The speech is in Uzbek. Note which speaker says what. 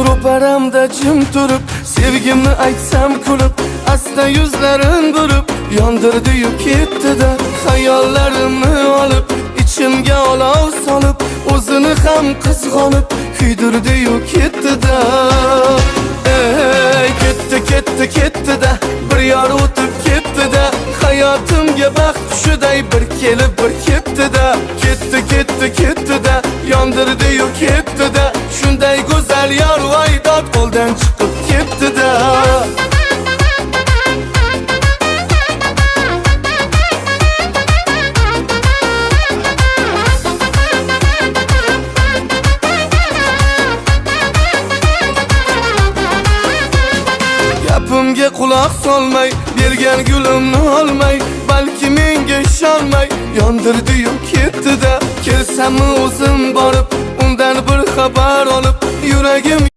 Speaker 1: Ro'paramda jim turib, sevgimni aytsam kulib, asta yuzlarin burib, yondirdi-yu ketdi-da. Xayollarimni olib, ichimga olov solib, o'zini ham qizg'onib, kuydirdi-yu ketdi-da. Ey, ketdi-da, bir yor o'tib ketdi-da. Hayotimga baxt tushiday bir kelib bir ketdi-da. Ketdi-da, yondirdi-yu ketdi-da. Shunday go'zal yor voydod qo'ldan chiqib ketdi-da. Gapimga quloq solmay, bergan gulimni olmay, balki menga ishonmay, yondirdi-yu ketdi-da. Kelsammi o'zim borib, undan bir xabar olib, yuragim